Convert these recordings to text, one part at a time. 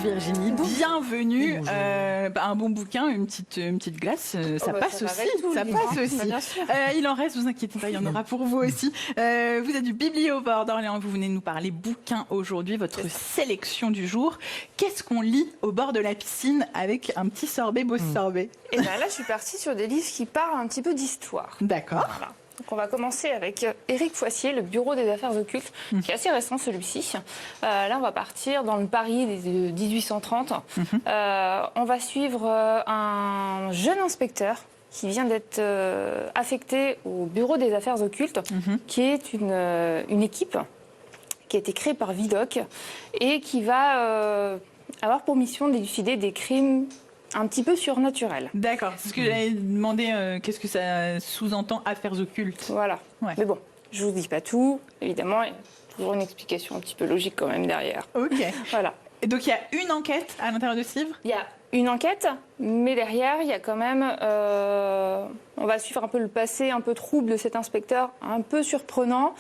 Virginie, bienvenue. Un bon bouquin, une petite glace, ça passe aussi. Ça passe aussi. Bien sûr. Il en reste, vous inquiétez pas, il y en aura pour vous aussi. Vous êtes du Bibliovore d'Orléans, vous venez nous parler bouquin aujourd'hui, votre sélection du jour. Qu'est-ce qu'on lit au bord de la piscine avec un petit sorbet, beau sorbet? Et bien là, je suis partie sur des livres qui parlent un petit peu d'histoire. D'accord. Voilà. Donc on va commencer avec Éric Foissier, le Bureau des affaires occultes, qui est assez récent celui-ci. Là, on va partir dans le Paris de 1830. On va suivre un jeune inspecteur qui vient d'être affecté au Bureau des affaires occultes, qui est une équipe qui a été créée par Vidocq et qui va avoir pour mission d'élucider des crimes un petit peu surnaturel. D'accord, c'est ce que j'avais demandé, qu'est-ce que ça sous-entend affaires occultes? Voilà. Ouais. Mais bon, je vous dis pas tout. Évidemment, il y a toujours une explication un petit peu logique quand même derrière. Ok. Voilà. Et donc il y a une enquête à l'intérieur de ce livre? Il y a une enquête, mais derrière, il y a quand même... on va suivre un peu le passé un peu trouble de cet inspecteur, un peu surprenant,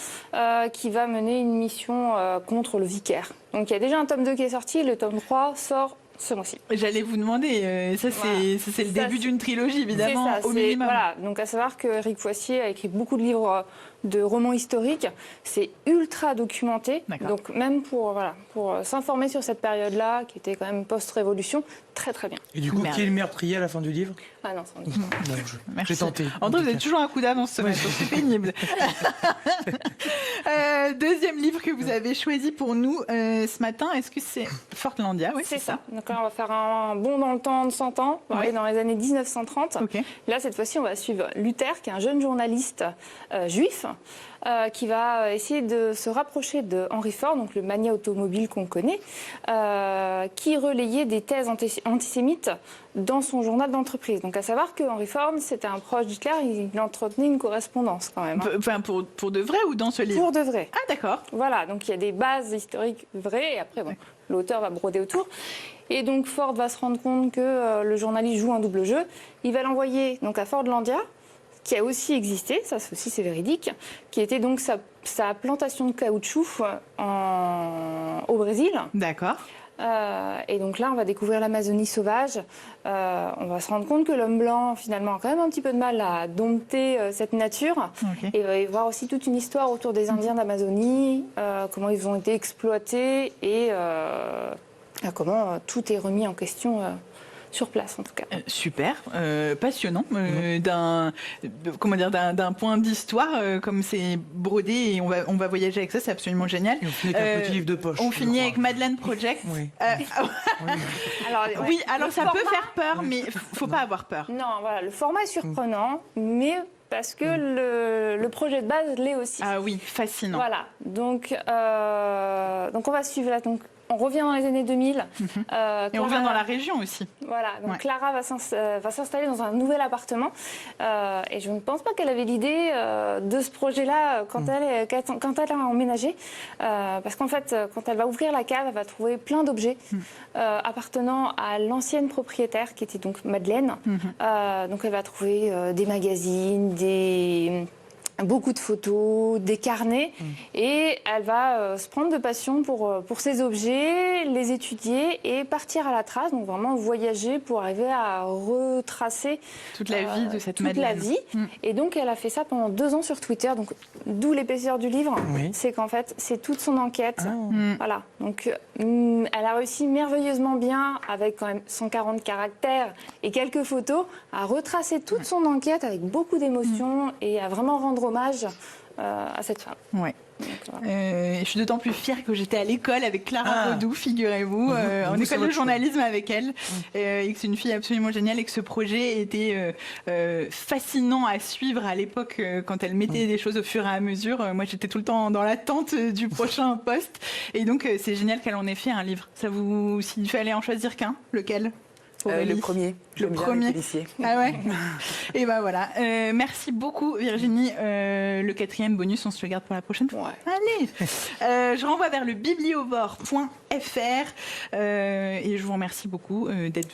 qui va mener une mission contre le vicaire. Donc il y a déjà un tome 2 qui est sorti, le tome 3 sort ce mois-ci. J'allais vous demander, ça c'est le début d'une trilogie évidemment, C'est ça, au minimum. Voilà, donc à savoir que Éric Foissier a écrit beaucoup de livres de romans historiques, c'est ultra documenté, donc même pour s'informer sur cette période-là, qui était quand même post-révolution, très très bien. Et du coup, qui est le meurtrier à la fin du livre? Ah non, c'est Merci. J'ai tenté. André, vous avez toujours un coup d'avance ce matin, c'est pénible. Deuxième livre que vous avez choisi pour nous ce matin, est-ce que c'est Fortlandia? Oui, c'est ça. Donc là, on va faire un bond dans le temps de 100 ans, on va aller dans les années 1930. Okay. Là, cette fois-ci, on va suivre Luther, qui est un jeune journaliste juif, qui va essayer de se rapprocher de Henry Ford, donc le magnat automobile qu'on connaît, qui relayait des thèses antisémites dans son journal d'entreprise. Donc à savoir que Henry Ford, c'était un proche d'Hitler, il entretenait une correspondance quand même. Enfin, pour de vrai ou dans ce livre? Pour de vrai. Ah d'accord. Voilà, donc il y a des bases historiques vraies, et après, bon, l'auteur va broder autour. Et donc Ford va se rendre compte que le journaliste joue un double jeu. Il va l'envoyer donc à Fordlandia, qui a aussi existé, ça aussi c'est véridique, qui était donc sa plantation de caoutchouc au Brésil. D'accord. Et donc là, on va découvrir l'Amazonie sauvage. On va se rendre compte que l'homme blanc, finalement, a quand même un petit peu de mal à dompter cette nature. Okay. Et il va y avoir aussi toute une histoire autour des Indiens d'Amazonie, comment ils ont été exploités et comment tout est remis en question sur place, en tout cas. Super, passionnant, d'un point d'histoire, comme c'est brodé et on va voyager avec ça, c'est absolument génial. Et on finit avec un petit livre de poche. On finit avec Madeleine Project. Oui. Alors ça peut faire peur, mais faut pas avoir peur. Non, voilà, le format est surprenant, mais parce que le projet de base l'est aussi. Ah oui, fascinant. Voilà, donc on va suivre là. Donc, on revient dans les années 2000. Et on revient dans la région aussi. Voilà, donc Clara va s'installer dans un nouvel appartement. Et je ne pense pas qu'elle avait l'idée de ce projet-là quand elle a emménagé. Parce qu'en fait, quand elle va ouvrir la cave, elle va trouver plein d'objets appartenant à l'ancienne propriétaire, qui était donc Madeleine. Donc elle va trouver des magazines, beaucoup de photos, des carnets, et elle va se prendre de passion pour ces objets, les étudier et partir à la trace, donc vraiment voyager pour arriver à retracer toute la vie de cette Madeleine. La vie. Et donc elle a fait ça pendant 2 ans sur Twitter, donc d'où l'épaisseur du livre, c'est qu'en fait c'est toute son enquête. Voilà, donc elle a réussi merveilleusement bien, avec quand même 140 caractères et quelques photos, à retracer toute son enquête avec beaucoup d'émotion et à vraiment rendre hommage à cette femme. Ouais. Je suis d'autant plus fière que j'étais à l'école avec Clara Redou, figurez-vous, en école de journalisme avec elle, et que c'est une fille absolument géniale et que ce projet était fascinant à suivre à l'époque quand elle mettait des choses au fur et à mesure. Moi, j'étais tout le temps dans l'attente du prochain poste, et donc c'est génial qu'elle en ait fait un livre. S'il fallait en choisir qu'un, lequel? Le premier. Le premier. Ah ouais. Et ben voilà. Merci beaucoup Virginie. Le 4e bonus, on se le garde pour la prochaine fois. Allez. Je renvoie vers le bibliovore.fr et je vous remercie beaucoup d'être